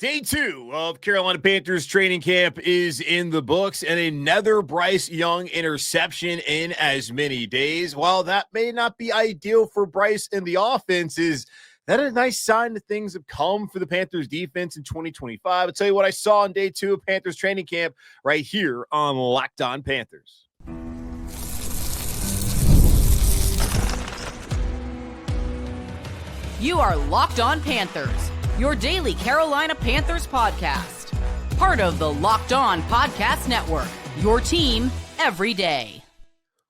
Day 2 of Carolina Panthers training camp is in the books, and another Bryce Young interception in as many days. While that may not be ideal for Bryce and the offense, is that a nice sign that things have come for the Panthers defense in 2025? I'll tell you what I saw on day 2 of Panthers training camp right here on Locked On Panthers. You are Locked On Panthers, your daily Carolina Panthers podcast. Part of the Locked On Podcast Network, your team every day.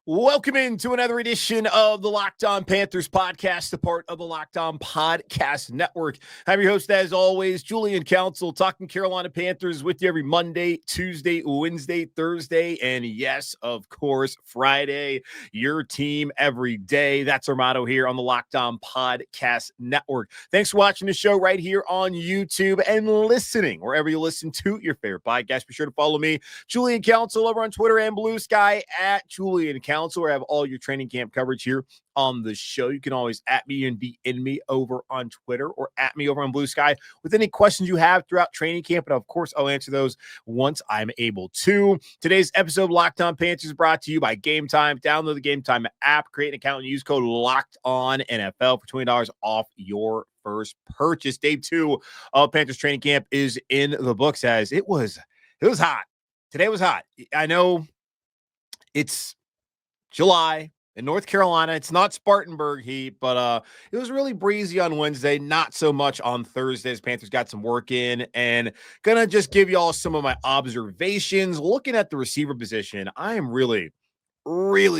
Welcome into another edition of the Locked On Panthers podcast, a part of the Locked On Podcast Network. I'm your host, as always, Julian Council, talking Carolina Panthers with you every Monday, Tuesday, Wednesday, Thursday, and yes, of course, Friday. Your team every day. That's our motto here on the Locked On Podcast Network. Thanks for watching the show right here on YouTube and listening wherever you listen to your favorite podcast. Be sure to follow me, Julian Council, over on Twitter and Blue Sky at Julian Council, where I have all your training camp coverage here on the show. You can always at me and DM me over on Twitter or at me over on Blue Sky with any questions you have throughout training camp. And of course, I'll answer those once I'm able to. Today's episode of Locked On Panthers is brought to you by Game Time. Download the Game Time app, create an account, and use code Locked On NFL for $20 off your first purchase. Day 2 of Panthers training camp is in the books, as it was hot. Today was hot. I know it's July in North Carolina. It's not Spartanburg heat, but it was really breezy on Wednesday, not so much on Thursdays. Panthers got some work in, and gonna just give you all some of my observations. Looking at the receiver position, I am really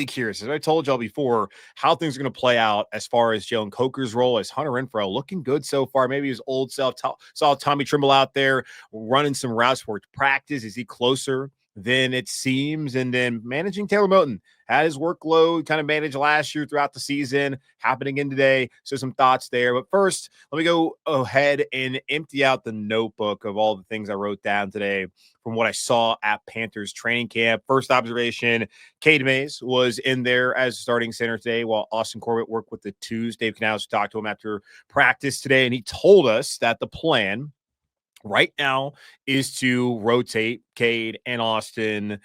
curious, as I told y'all before, how things are going to play out as far as Jalen Coker's role, as Hunter Renfrow looking good so far. Maybe his old self. Saw Tommy Tremble out there running some routes for practice. Is he closer than it seems? And then managing Taylor Moton, had his workload kind of managed last year throughout the season, happening in today. So some thoughts there. But first, let me go ahead and empty out the notebook of all the things I wrote down today from what I saw at Panthers training camp. First observation, Cade was in there as starting center today, while Austin Corbett worked with the twos. Dave Canales talked to him after practice today, and he told us that the plan right now is to rotate Cade and Austin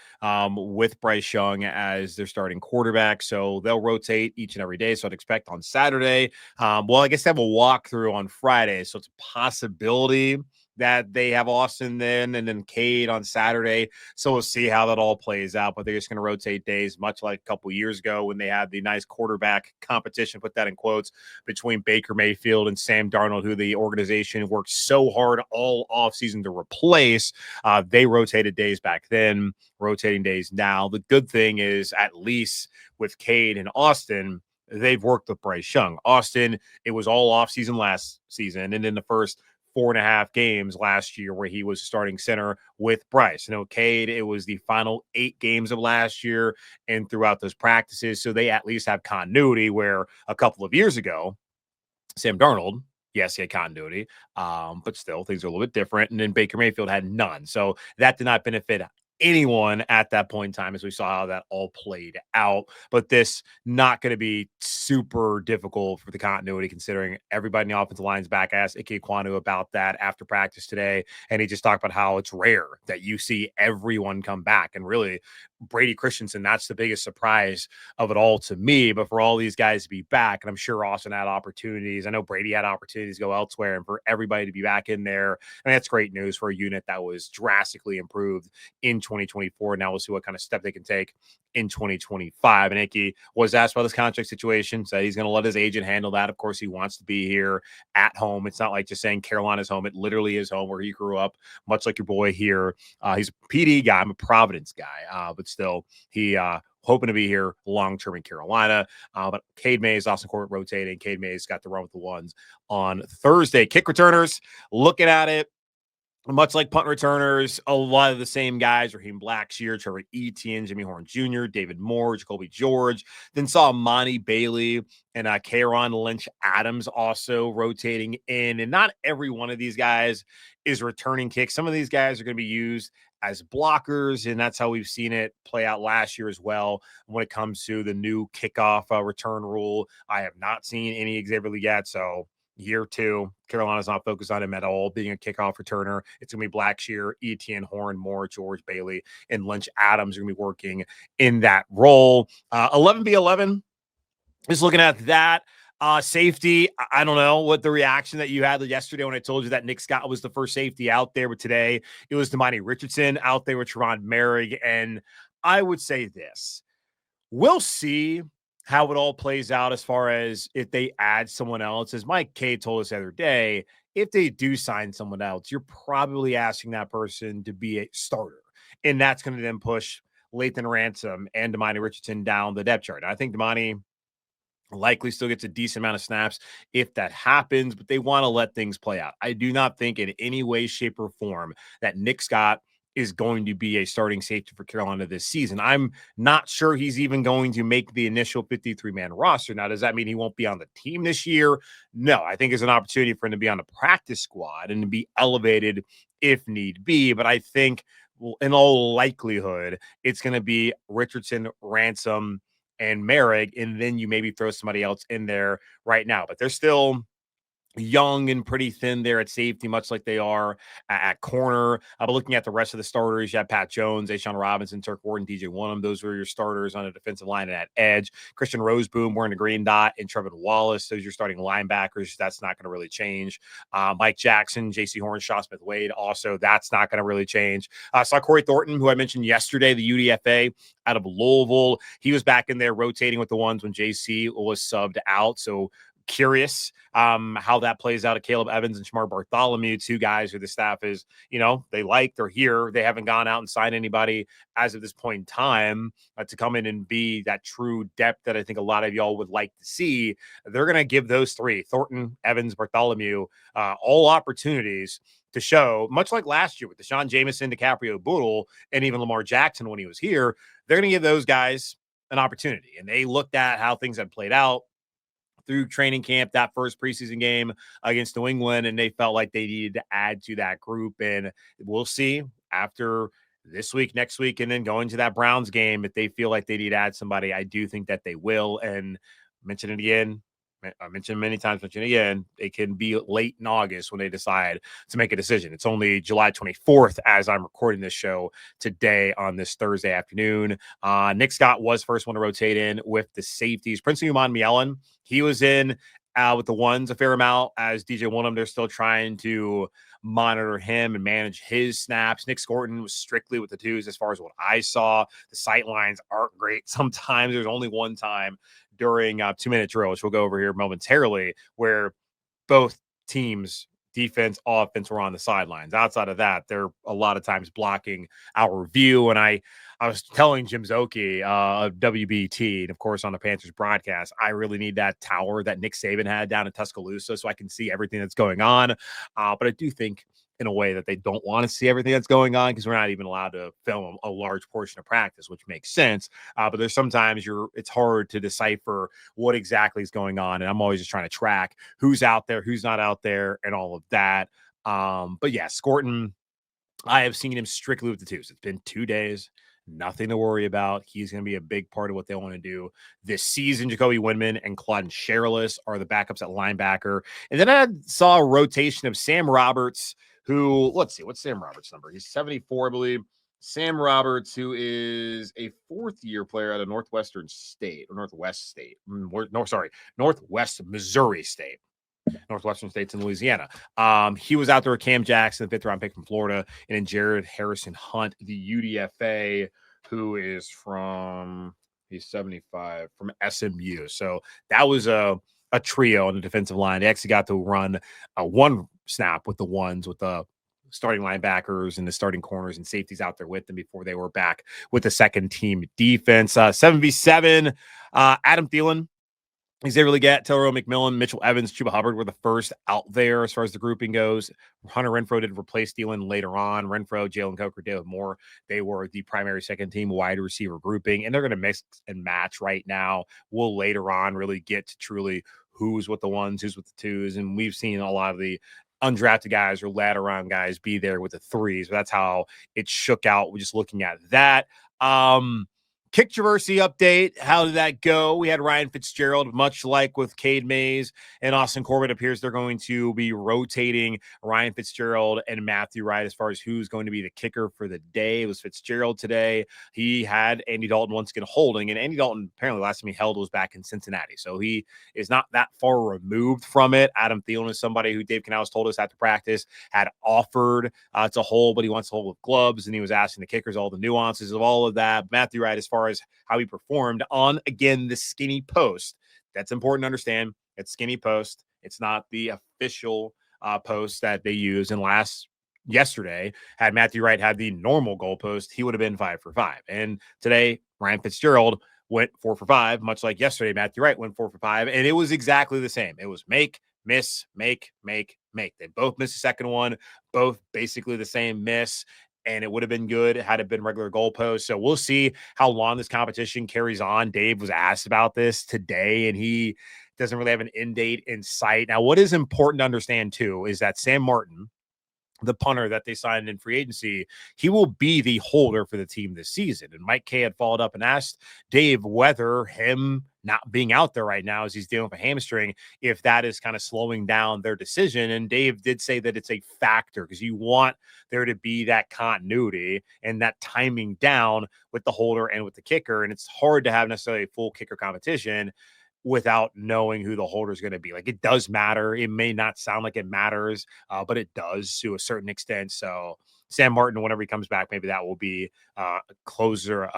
with Bryce Young as their starting quarterback. So they'll rotate each and every day. So I'd expect on Saturday. I guess they have a walkthrough on Friday. So it's a possibility that they have Austin then and then Cade on Saturday. So we'll see how that all plays out. But they're just going to rotate days, much like a couple years ago when they had the nice quarterback competition, put that in quotes, between Baker Mayfield and Sam Darnold, who the organization worked so hard all offseason to replace. They rotated days back then, rotating days now. The good thing is, at least with Cade and Austin, they've worked with Bryce Young. Austin, it was all offseason last season, and in the first 4.5 games last year where he was starting center with Bryce. Cade, it was the final 8 games of last year and throughout those practices. So they at least have continuity, where a couple of years ago, Sam Darnold, yes, he had continuity, but still things are a little bit different. And then Baker Mayfield had none. So that did not benefit anyone at that point in time, as we saw how that all played out. But this not going to be super difficult for the continuity, considering everybody in the offensive line's back. I asked Ike Kwanu about that after practice today, and he just talked about how it's rare that you see everyone come back. And really, Brady Christensen, that's the biggest surprise of it all to me. But for all these guys to be back, and I'm sure Austin had opportunities, I know Brady had opportunities to go elsewhere, and for everybody to be back in there, and that's great news for a unit that was drastically improved in 2024. Now we'll see what kind of step they can take in 2025. And Icky was asked about his contract situation, said he's going to let his agent handle that. Of course, he wants to be here at home. It's not like just saying Carolina's home. It literally is home, where he grew up, much like your boy here. He's a PD guy. I'm a Providence guy, but still, he hoping to be here long-term in Carolina. But Cade Mays, Austin Corbett rotating. Cade Mays got to run with the ones on Thursday. Kick returners, looking at it, much like punt returners, a lot of the same guys: Raheem Blackshear, Trevor Etienne, Jimmy Horn Jr., David Moore, Jacoby George. Then saw Monty Bailey and Kieran Lynch-Adams also rotating in. And not every one of these guys is returning kicks. Some of these guys are going to be used as blockers, and that's how we've seen it play out last year as well. When it comes to the new kickoff return rule, I have not seen any exhibit yet, so Year 2, Carolina's not focused on him at all being a kickoff returner. It's going to be Blackshear, Etienne, Horn, Moore, George Bailey, and Lynch Adams are going to be working in that role. 11B11, just looking at that. Safety, I don't know what the reaction that you had yesterday when I told you that Nick Scott was the first safety out there, but today it was Damani Richardson out there with Teron Merrick. And I would say this, we'll see how it all plays out as far as if they add someone else. As Mike Cade told us the other day, if they do sign someone else, you're probably asking that person to be a starter. And that's going to then push Lathan Ransom and Damani Richardson down the depth chart. I think Damani likely still gets a decent amount of snaps if that happens, but they want to let things play out. I do not think in any way, shape, or form that Nick Scott is going to be a starting safety for Carolina this season. I'm not sure he's even going to make the initial 53-man roster. Now, does that mean he won't be on the team this year? No, I think it's an opportunity for him to be on the practice squad and to be elevated if need be. But I think in all likelihood, it's going to be Richardson, Ransom, and Merrick, and then you maybe throw somebody else in there right now. But they're still young and pretty thin there at safety, much like they are at corner. But looking at the rest of the starters, you have Pat Jones, Ashawn Robinson, Turk Ward, DJ Wonnum. Those were your starters on the defensive line and at edge. Christian Roseboom wearing a green dot, and Trevin Wallace. Those are your starting linebackers. That's not going to really change. Mike Jackson, J.C. Horn, Shaw Smith-Wade. Also, that's not going to really change. Saw Corey Thornton, who I mentioned yesterday, the UDFA out of Louisville. He was back in there rotating with the ones when J.C. was subbed out. So curious how that plays out. At Caleb Evans and Shamar Bartholomew, two guys who the staff is, they're here. They haven't gone out and signed anybody as of this point in time to come in and be that true depth that I think a lot of y'all would like to see. They're going to give those three, Thornton, Evans, Bartholomew, all opportunities to show, much like last year with Deshaun Jameson, DiCaprio Boodle, and even Lamar Jackson when he was here. They're going to give those guys an opportunity. And they looked at how things had played out through training camp, that first preseason game against New England, and they felt like they needed to add to that group. And we'll see after this week, next week, and then going to that Browns game, if they feel like they need to add somebody. I do think that they will. And mention it again, I mentioned many times, mention it again, it can be late in August when they decide to make a decision. It's only July 24th as I'm recording this show today on this Thursday afternoon. Nick Scott was first one to rotate in with the safeties. Prince Uman Mielen, he was in with the ones a fair amount as DJ Wonnum. They're still trying to monitor him and manage his snaps. Nick Scorton was strictly with the twos as far as what I saw. The sight lines aren't great. Sometimes there's only one time during 2-minute drill, which we'll go over here momentarily, where both teams, defense, offense, were on the sidelines. Outside of that, they're a lot of times blocking our view. And I was telling Jim Zoki of WBT, and of course on the Panthers broadcast, I really need that tower that Nick Saban had down in Tuscaloosa so I can see everything that's going on. But I do think in a way that they don't want to see everything that's going on because we're not even allowed to film a large portion of practice, which makes sense. But there's sometimes it's hard to decipher what exactly is going on. And I'm always just trying to track who's out there, who's not out there, and all of that. But yeah, Scorton, I have seen him strictly with the twos. It's been 2 days. Nothing to worry about. He's going to be a big part of what they want to do this season. Jacoby Windman and Claude Sherrillis are the backups at linebacker. And then I saw a rotation of Sam Roberts, who, let's see, what's Sam Roberts' number? He's 74, I believe. Sam Roberts, who is a fourth-year player out of Northwest Missouri State. Northwestern State's in Louisiana. He was out there with Cam Jackson, the 5th-round pick from Florida, and then Jared Harrison Hunt, the UDFA, who is he's 75, from SMU. So that was a trio on the defensive line. They actually got to run one snap with the ones, with the starting linebackers and the starting corners and safeties out there with them before they were back with the second team defense. 7v7, Adam Thielen, he's able to get Taylor McMillan, Mitchell Evans, Chuba Hubbard were the first out there as far as the grouping goes. Hunter Renfrow did replace Thielen later on. Renfrow, Jalen Coker, David Moore, they were the primary second team wide receiver grouping, and they're going to mix and match right now. We'll later on really get to truly who's with the ones, who's with the twos, and we've seen a lot of the undrafted guys or ladder round guys be there with the threes. But that's how it shook out. We're just looking at that. Controversy update. How did that go? We had Ryan Fitzgerald, much like with Cade Mays and Austin Corbett. Appears they're going to be rotating Ryan Fitzgerald and Matthew Wright as far as who's going to be the kicker for the day. It was Fitzgerald today. He had Andy Dalton once again holding, and Andy Dalton apparently last time he held was back in Cincinnati, so he is not that far removed from it. Adam Thielen is somebody who Dave Canales told us after practice had offered to hold, but he wants to hold with gloves, and he was asking the kickers all the nuances of all of that. Matthew Wright, as far as how he performed on, again, the skinny post. That's important to understand. It's skinny post. It's not the official post that they use. And yesterday, had Matthew Wright had the normal goalpost, he would have been 5 for 5. And today, Ryan Fitzgerald went 4 for 5, much like yesterday, Matthew Wright went 4 for 5. And it was exactly the same. It was make, miss, make, make, make. They both missed the second one, both basically the same miss. And it would have been good had it been regular goalposts. So we'll see how long this competition carries on. Dave was asked about this today, and he doesn't really have an end date in sight. Now, what is important to understand, too, is that Sam Martin, the punter that they signed in free agency, he will be the holder for the team this season. And Mike Kay had followed up and asked Dave whether him not being out there right now as he's dealing with a hamstring, if that is kind of slowing down their decision. And Dave did say that it's a factor because you want there to be that continuity and that timing down with the holder and with the kicker. And it's hard to have necessarily a full kicker competition without knowing who the holder is going to be. Like, it does matter. It may not sound like it matters, but it does to a certain extent. So Sam Martin, whenever he comes back, maybe that will be a closer,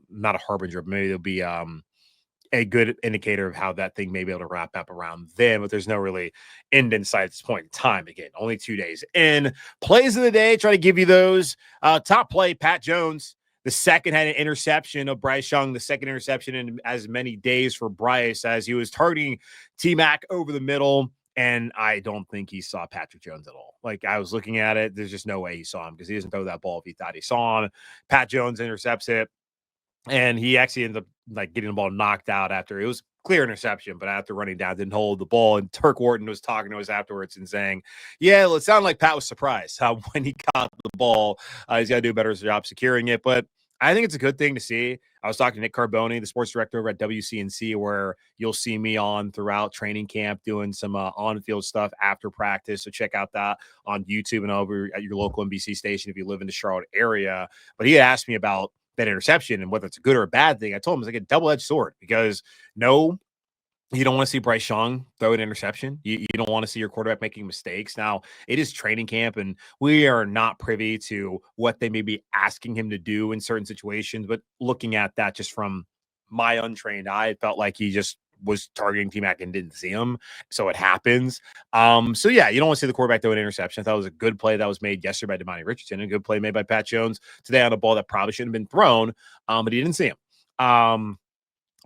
not a harbinger, but maybe it'll be a good indicator of how that thing may be able to wrap up around then, but there's no really end in sight at this point in time. Again, only 2 days in. Plays of the day, try to give you those. Top play, Pat Jones. The second had an interception of Bryce Young, the second interception in as many days for Bryce as he was targeting T-Mac over the middle. And I don't think he saw Patrick Jones at all. Like, I was looking at it. There's just no way he saw him because he doesn't throw that ball if he thought he saw him. Pat Jones intercepts it. And he actually ends up like getting the ball knocked out after it was clear interception, but after running down, didn't hold the ball. And Turk Wharton was talking to us afterwards and saying, yeah, well, it sounded like Pat was surprised when he caught the ball. He's got to do a better job securing it. But I think it's a good thing to see. I was talking to Nick Carboni, the sports director over at WCNC, where you'll see me on throughout training camp doing some on-field stuff after practice. So check out that on YouTube and over at your local NBC station if you live in the Charlotte area. But he asked me about that interception and whether it's a good or a bad thing. I told him it's like a double-edged sword because no, you don't want to see Bryce Young throw an interception. You don't want to see your quarterback making mistakes. Now, it is training camp, and we are not privy to what they may be asking him to do in certain situations. But looking at that just from my untrained eye, it felt like he just was targeting T-Mac and didn't see him. So it happens. So, yeah, you don't want to see the quarterback throw an interception. I thought it was a good play that was made yesterday by Damani Richardson, a good play made by Pat Jones today on a ball that probably shouldn't have been thrown, but he didn't see him.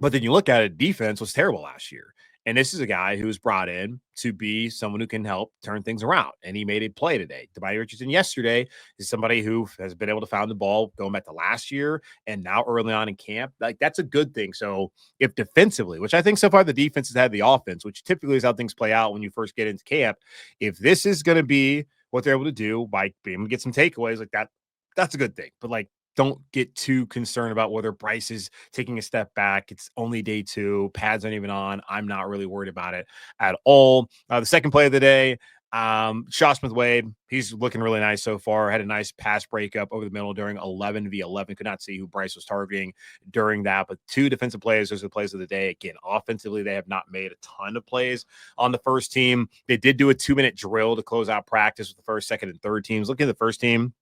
But then you look at it, defense was terrible last year. And this is a guy who was brought in to be someone who can help turn things around. And he made a play today. Damani Richardson yesterday is somebody who has been able to find the ball going back to last year and now early on in camp. Like, that's a good thing. So if defensively, which I think so far the defense has had the offense, which typically is how things play out when you first get into camp, if this is going to be what they're able to do by being able to get some takeaways like that, that's a good thing. But like, don't get too concerned about whether Bryce is taking a step back. It's only day 2. Pads aren't even on. I'm not really worried about it at all. The second play of the day, Shaw Smith-Wade, he's looking really nice so far. Had a nice pass breakup over the middle during 11v11. Could not see who Bryce was targeting during that, but 2 defensive plays. Those are the plays of the day. Again, offensively, they have not made a ton of plays on the first team. They did do a 2-minute drill to close out practice with the first, second, and third teams. Looking at the first team,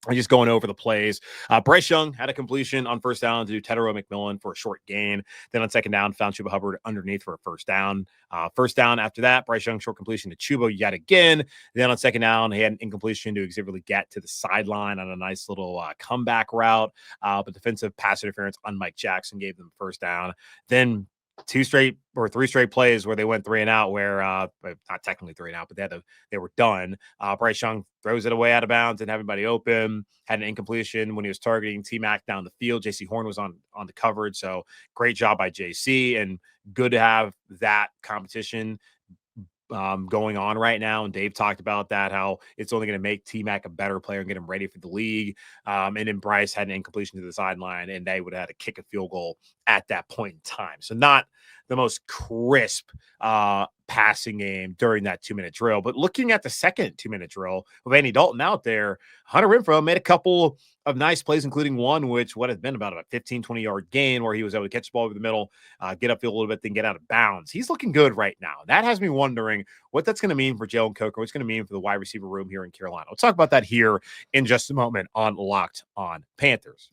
I'm just going over the plays. Bryce Young had a completion on first down to Tedero McMillan for a short gain. Then on second down, found Chuba Hubbard underneath for a first down. First down after that, Bryce Young short completion to Chuba yet again. Then on second down, he had an incompletion to Xavier Legette to the sideline on a nice little comeback route. But defensive pass interference on Mike Jackson gave them first down. Then 3 straight plays where they went 3 and out, where not technically 3 and out, but they were done. Bryce Young throws it away out of bounds, didn't have anybody open, had an incompletion when he was targeting T-Mac down the field. JC Horn was on the coverage, so great job by JC, and good to have that competition going on right now. And Dave talked about that, how it's only going to make T-Mac a better player and get him ready for the league. And then Bryce had an incompletion to the sideline, and they would have had to kick a field goal at that point in time. So not the most crisp passing game during that 2-minute drill. But looking at the second 2-minute drill with Andy Dalton out there, Hunter Renfrow made a couple of nice plays, including one which would have been about a 15, 20-yard gain where he was able to catch the ball over the middle, get upfield a little bit, then get out of bounds. He's looking good right now. That has me wondering what that's going to mean for Jalen Coker, what's going to mean for the wide receiver room here in Carolina. We'll talk about that here in just a moment on Locked on Panthers.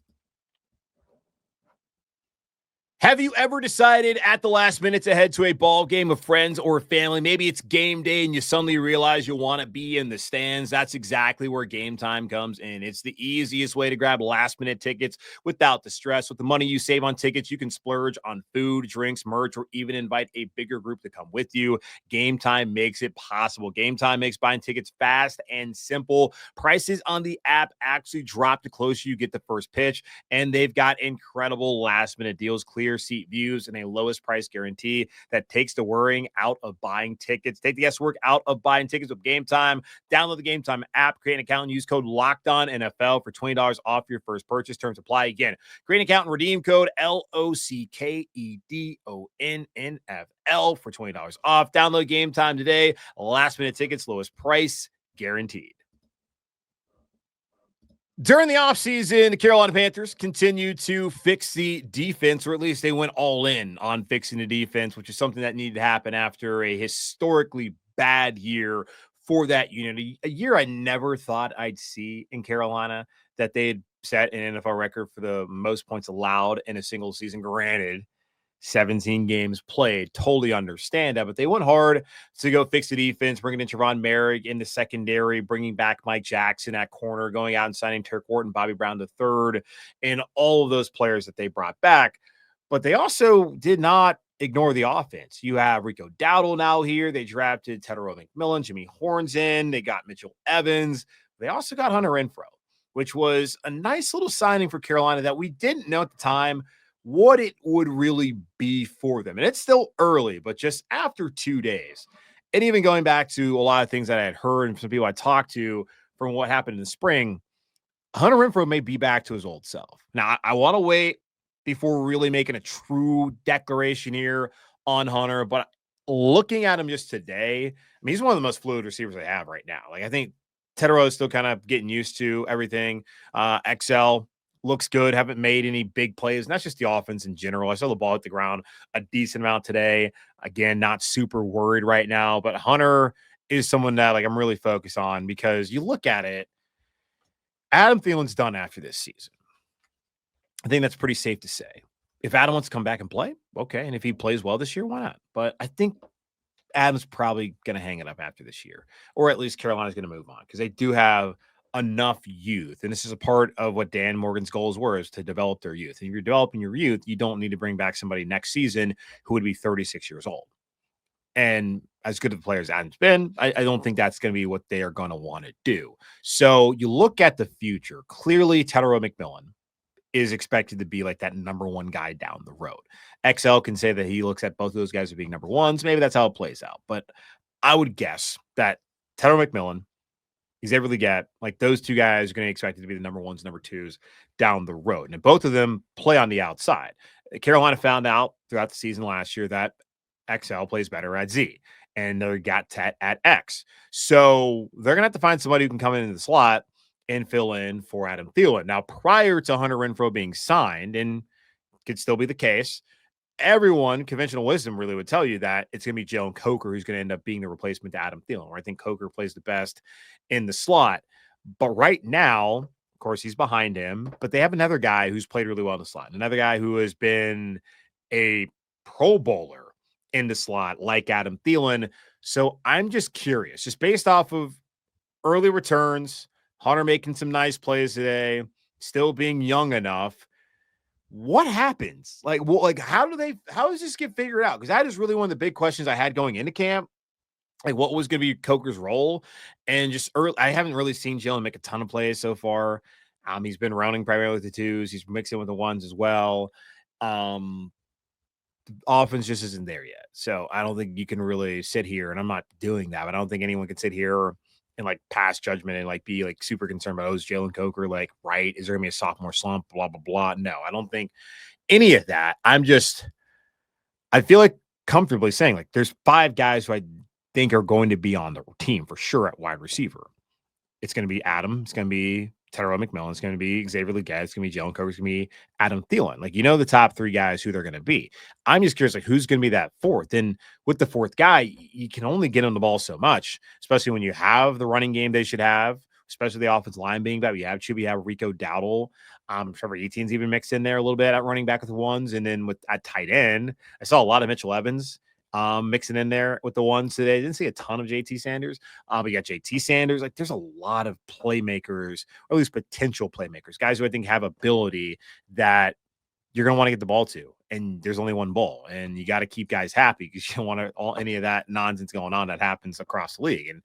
Have you ever decided at the last minute to head to a ball game with friends or family? Maybe it's game day and you suddenly realize you want to be in the stands. That's exactly where Game Time comes in. It's the easiest way to grab last-minute tickets without the stress. With the money you save on tickets, you can splurge on food, drinks, merch, or even invite a bigger group to come with you. Game Time makes it possible. Game Time makes buying tickets fast and simple. Prices on the app actually drop the closer you get the first pitch, and they've got incredible last-minute deals, clear seat views, and a lowest price guarantee that takes the worrying out of buying tickets. Take the guesswork out of buying tickets with Game Time. Download the Game Time app, create an account, and use code LOCKEDONNFL for $20 off your first purchase. Terms apply. Again, create an account and redeem code LOCKEDONNFL for $20 off. Download Game Time today. Last minute tickets, lowest price guaranteed. During the offseason, the Carolina Panthers continued to fix the defense, or at least they went all in on fixing the defense, which is something that needed to happen after a historically bad year for that unit. A year I never thought I'd see in Carolina, that they had set an NFL record for the most points allowed in a single season. Granted, 17 games played, totally understand that, but they went hard to go fix the defense, bringing in Trevon Merrick in the secondary, bringing back Mike Jackson at corner, going out and signing Turk Wharton, Bobby Brown III, and all of those players that they brought back. But they also did not ignore the offense. You have Rico Dowdle now here. They drafted Tedero McMillan, Jimmy Horns in. They got Mitchell Evans. They also got Hunter Renfrow, which was a nice little signing for Carolina that we didn't know at the time what it would really be for them. And it's still early, but just after 2 days, and even going back to a lot of things that I had heard and some people I talked to from what happened in the spring, Hunter Renfrow may be back to his old self. Now, I want to wait before really making a true declaration here on Hunter, but looking at him just today, I mean, he's one of the most fluid receivers they have right now. Like, I think Tedero is still kind of getting used to everything. XL looks good, haven't made any big plays, and that's just the offense in general. I saw the ball hit the ground a decent amount today. Again, not super worried right now, but Hunter is someone that, like, I'm really focused on, because you look at it, Adam Thielen's done after this season. I think that's pretty safe to say. If Adam wants to come back and play, okay, and if he plays well this year, why not? But I think Adam's probably going to hang it up after this year, or at least Carolina's going to move on, because they do have enough youth. And this is a part of what Dan Morgan's goals were, is to develop their youth. And if you're developing your youth, you don't need to bring back somebody next season who would be 36 years old. And as good of a player as Adam's been, I don't think that's going to be what they are going to want to do. So you look at the future. Clearly, Tedero McMillan is expected to be like that number one guy down the road. XL can say that he looks at both of those guys as being number ones. Maybe that's how it plays out. But I would guess that Tedero McMillan, he's able to get, like, those two guys are going to expect it to be the number ones, number twos down the road. And both of them play on the outside. Carolina found out throughout the season last year that XL plays better at Z, and they got Tet at X. So they're going to have to find somebody who can come into the slot and fill in for Adam Thielen. Now, prior to Hunter Renfrow being signed, and could still be the case, everyone, conventional wisdom really would tell you that it's going to be Jalen Coker who's going to end up being the replacement to Adam Thielen, where I think Coker plays the best in the slot. But right now, of course, he's behind him, but they have another guy who's played really well in the slot, another guy who has been a Pro Bowler in the slot like Adam Thielen. So I'm just curious, just based off of early returns, Hunter making some nice plays today, still being young enough, what happens? Like, well, like, how does this get figured out? Because that is really one of the big questions I had going into camp. Like, what was going to be Coker's role? And just early, I haven't really seen Jalen make a ton of plays so far. He's been rounding primarily with the twos. He's mixing with the ones as well. the offense just isn't there yet. So I don't think you can really sit here, and I'm not doing that, but I don't think anyone can sit here and like pass judgment and like be like super concerned about, oh, is Jalen Coker like right? Is there gonna be a sophomore slump? Blah, blah, blah. No, I don't think any of that. I feel like comfortably saying like there's 5 guys who I think are going to be on the team for sure at wide receiver. It's going to be Adam. It's going to be Tyrell McMillan. It's going to be Xavier Legette. It's going to be Jalen Coker. It's going to be Adam Thielen. Like, the top 3 guys who they're going to be. I'm just curious, like, who's going to be that 4th? And with the 4th guy, you can only get him the ball so much, especially when you have the running game they should have, especially the offensive line being better. You have Chubb, you have Rico Dowdle. Trevor Etienne's even mixed in there a little bit at running back with the ones. And then at tight end, I saw a lot of Mitchell Evans mixing in there with the ones today. Didn't see a ton of JT Sanders, but you got JT Sanders. Like, there's a lot of playmakers, or at least potential playmakers, guys who I think have ability that you're going to want to get the ball to. And there's only one ball, and you got to keep guys happy because you don't want any of that nonsense going on that happens across the league. And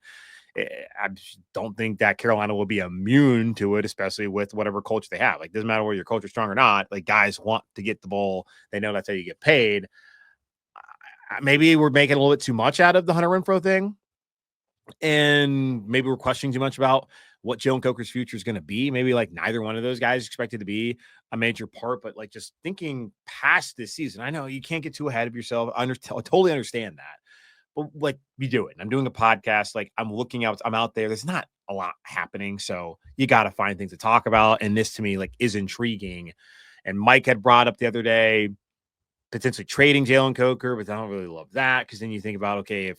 I don't think that Carolina will be immune to it, especially with whatever culture they have. Like, doesn't matter whether your culture's strong or not. Like, guys want to get the ball. They know that's how you get paid. Maybe we're making a little bit too much out of the Hunter Renfrow thing, and maybe we're questioning too much about what Jalen Coker's future is going to be. Maybe like neither one of those guys is expected to be a major part, but like just thinking past this season, I know you can't get too ahead of yourself. I totally understand that. But like, we do it. I'm doing a podcast. Like, I'm looking out. I'm out there. There's not a lot happening. So you got to find things to talk about. And this to me, like, is intriguing. And Mike had brought up the other day, potentially trading Jalen Coker, but I don't really love that. Cause then you think about, okay, if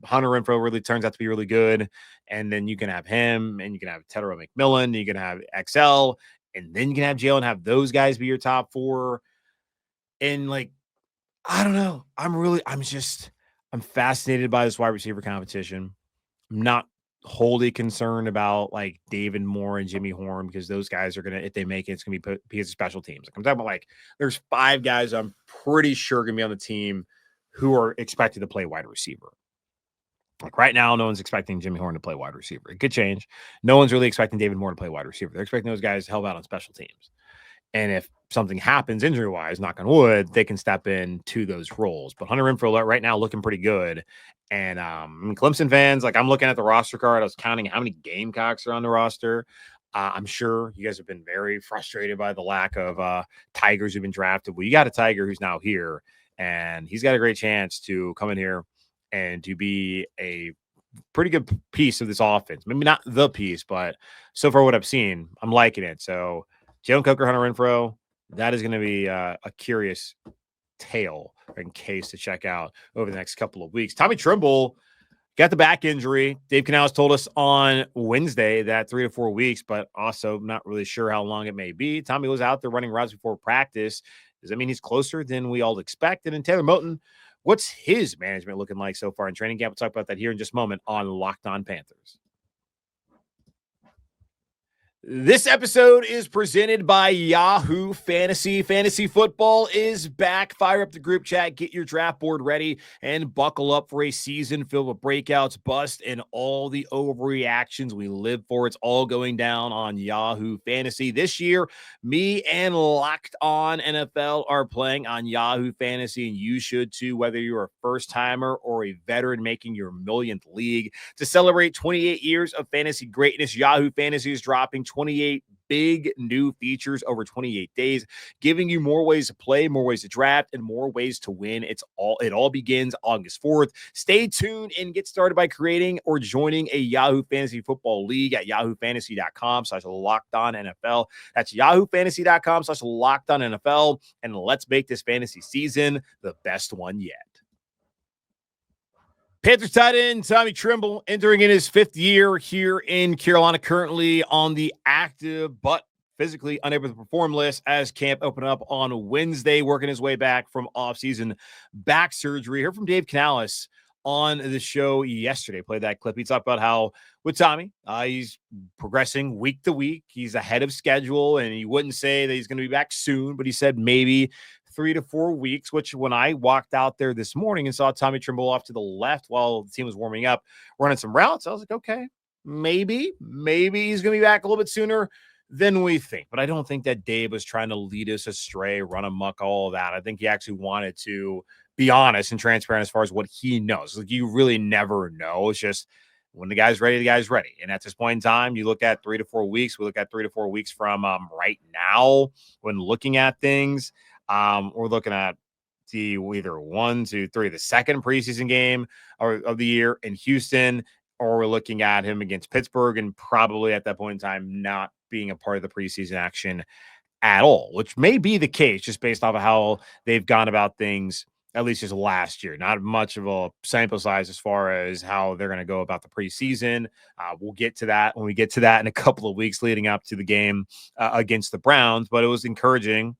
Hunter Renfrow really turns out to be really good, and then you can have him, and you can have Tedero McMillan, you can have XL, and then you can have Jalen, have those guys be your top 4. And like, I don't know. I'm fascinated by this wide receiver competition. I'm not wholly concerned about like David Moore and Jimmy Horn, because those guys are going to, if they make it, it's going to be because of special teams. Like, I'm talking about like, there's 5 guys I'm pretty sure going to be on the team who are expected to play wide receiver. Like right now, no one's expecting Jimmy Horn to play wide receiver. It could change. No one's really expecting David Moore to play wide receiver. They're expecting those guys to help out on special teams. And if something happens injury-wise, knock on wood, they can step into those roles. But Hunter Renfrow right now looking pretty good. And Clemson fans, like, I'm looking at the roster card. I was counting how many Gamecocks are on the roster. I'm sure you guys have been very frustrated by the lack of Tigers who've been drafted. Well, you got a Tiger who's now here, and he's got a great chance to come in here and to be a pretty good piece of this offense. Maybe not the piece, but so far what I've seen, I'm liking it. So Jalen Coker, Hunter Renfrow, that is going to be a curious tale and case to check out over the next couple of weeks. Tommy Tremble got the back injury. Dave Canales told us on Wednesday that 3 to 4 weeks, but also not really sure how long it may be. Tommy was out there running routes before practice. Does that mean he's closer than we all expected? And Taylor Moton, what's his management looking like so far in training camp? We'll talk about that here in just a moment on Locked On Panthers. This episode is presented by Yahoo Fantasy. Fantasy football is back. Fire up the group chat, get your draft board ready, and buckle up for a season filled with breakouts, busts, and all the overreactions we live for. It's all going down on Yahoo Fantasy. This year, me and Locked On NFL are playing on Yahoo Fantasy, and you should too, whether you're a first-timer or a veteran making your millionth league. To celebrate 28 years of fantasy greatness, Yahoo Fantasy is dropping 28 big new features over 28 days, giving you more ways to play, more ways to draft, and more ways to win. It all begins August 4th. Stay tuned and get started by creating or joining a Yahoo Fantasy Football League at yahoofantasy.com/LockedOnNFL. That's yahoofantasy.com/LockedOnNFL. And let's make this fantasy season the best one yet. Panthers tight end Tommy Tremble entering in his 5th year here in Carolina, currently on the active but physically unable to perform list as camp opened up on Wednesday, working his way back from offseason back surgery. Heard from Dave Canales on the show yesterday. Played that clip. He talked about how with Tommy, he's progressing week to week. He's ahead of schedule, and he wouldn't say that he's going to be back soon, but he said maybe 3 to 4 weeks, which when I walked out there this morning and saw Tommy Tremble off to the left while the team was warming up, running some routes, I was like, okay, maybe he's going to be back a little bit sooner than we think. But I don't think that Dave was trying to lead us astray, run amok, all of that. I think he actually wanted to be honest and transparent as far as what he knows. Like, you really never know. It's just when the guy's ready, the guy's ready. And at this point in time, you look at 3 to 4 weeks. We look at 3 to 4 weeks from right now when looking at things. We're looking at the either 1, 2, 3, the second preseason game of the year in Houston, or we're looking at him against Pittsburgh and probably at that point in time not being a part of the preseason action at all, which may be the case just based off of how they've gone about things, at least just last year. Not much of a sample size as far as how they're going to go about the preseason. We'll get to that when we get to that in a couple of weeks leading up to the game against the Browns, but it was encouraging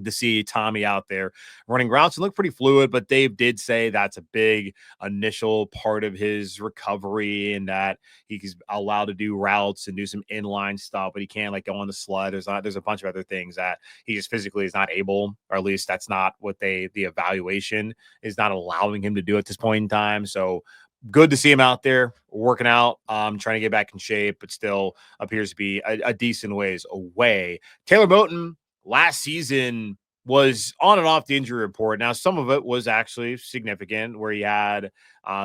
to see Tommy out there running routes and look pretty fluid. But Dave did say that's a big initial part of his recovery and that he's allowed to do routes and do some inline stuff, but he can't like go on the sled. There's a bunch of other things that he just physically is not able, or at least that's not what the evaluation is not allowing him to do at this point in time. So good to see him out there working out, trying to get back in shape, but still appears to be a decent ways away. Taylor Moton last season was on and off the injury report. Now, some of it was actually significant, where he had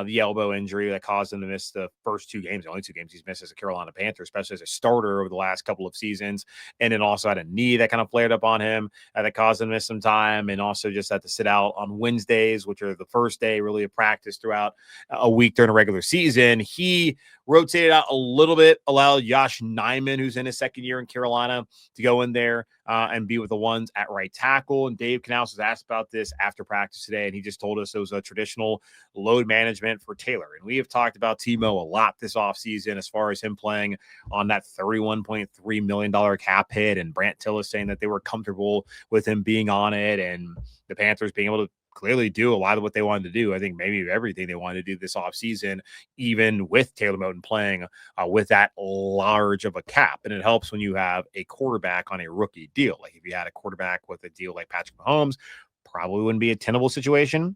the elbow injury that caused him to miss the first 2 games, the only 2 games he's missed as a Carolina Panther, especially as a starter over the last couple of seasons. And then also had a knee that kind of flared up on him that caused him to miss some time. And also just had to sit out on Wednesdays, which are the first day really of practice throughout a week during a regular season. He rotated out a little bit, allowed Josh Nijman, who's in his second year in Carolina, to go in there and be with the ones at right tackle. And Dave Canales was asked about this after practice today, and he just told us it was a traditional load management for Taylor. And we have talked about Timo a lot this offseason as far as him playing on that $31.3 million cap hit, and Brant Tillis saying that they were comfortable with him being on it, and the Panthers being able to clearly do a lot of what they wanted to do. I think maybe everything they wanted to do this offseason, even with Taylor Moton playing with that large of a cap. And it helps when you have a quarterback on a rookie deal. Like if you had a quarterback with a deal like Patrick Mahomes, probably wouldn't be a tenable situation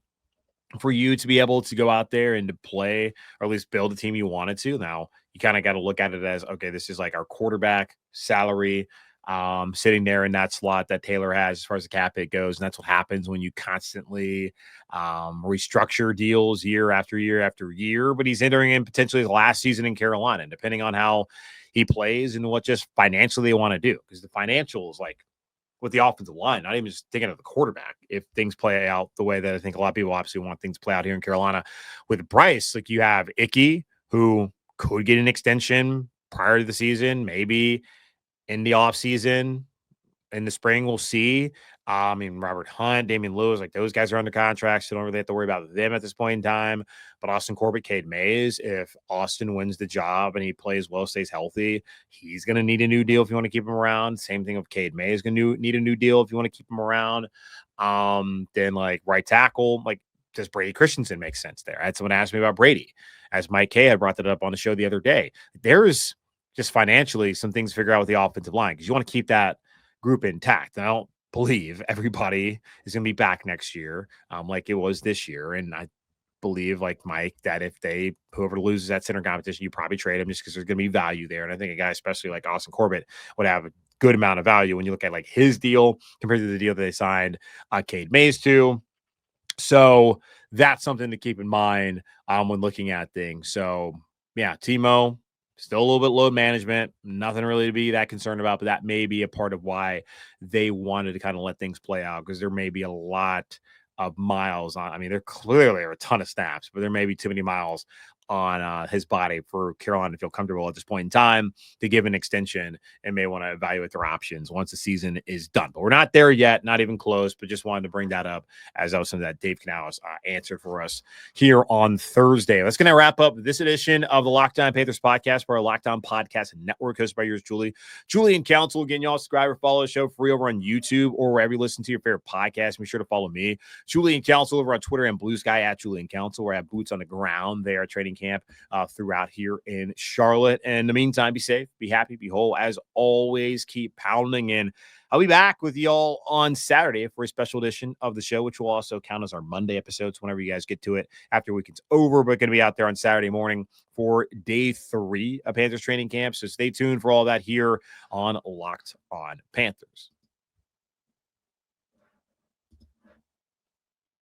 for you to be able to go out there and to play, or at least build a team you wanted to. Now, you kind of got to look at it as, okay, this is like our quarterback salary sitting there in that slot that Taylor has as far as the cap hit goes. And that's what happens when you constantly restructure deals year after year after year. But he's entering in potentially his last season in Carolina, and depending on how he plays and what just financially they want to do, because the financials, like with the offensive line, not even just thinking of the quarterback, if things play out the way that I think a lot of people obviously want things to play out here in Carolina with Bryce, like you have Icky, who could get an extension prior to the season, maybe in the offseason, in the spring, we'll see. I mean, Robert Hunt, Damian Lewis, like those guys are under contract, so don't really have to worry about them at this point in time. But Austin Corbett, Cade Mays, if Austin wins the job and he plays well, stays healthy, he's going to need a new deal if you want to keep him around. Same thing with Cade Mays, going to need a new deal if you want to keep him around. Then like right tackle, like does Brady Christensen make sense there? I had someone ask me about Brady, as Mike Kay had brought that up on the show the other day. There's just financially some things to figure out with the offensive line, because you want to keep that group intact. And I don't believe everybody is going to be back next year like it was this year. And I believe, like Mike, that if whoever loses that center competition, you probably trade him just because there's going to be value there. And I think a guy, especially like Austin Corbett, would have a good amount of value when you look at like his deal compared to the deal that they signed Cade Mays to. So that's something to keep in mind when looking at things. So yeah, Timo, still a little bit load management, nothing really to be that concerned about, but that may be a part of why they wanted to kind of let things play out, because there may be a lot of miles on. I mean, there clearly are a ton of snaps, but there may be too many miles on his body for Carolina to feel comfortable at this point in time to give an extension, and may want to evaluate their options once the season is done. But we're not there yet, not even close, but just wanted to bring that up as that was something that Dave Canales answered for us here on Thursday. That's going to wrap up this edition of the Locked On Panthers podcast for our Locked On Podcast Network, hosted by yours, Julian Council. Again, y'all subscribe or follow the show free over on YouTube or wherever you listen to your favorite podcast. Be sure to follow me, Julian Council, over on Twitter and Blue Sky at Julian Council, where I have boots on the ground. They are trading camp throughout here in Charlotte. And in the meantime, be safe, be happy, be whole. As always, keep pounding in. I'll be back with y'all on Saturday for a special edition of the show, which will also count as our Monday episodes whenever you guys get to it after weekend's over. But going to be out there on Saturday morning for day 3 of Panthers training camp. So stay tuned for all that here on Locked On Panthers.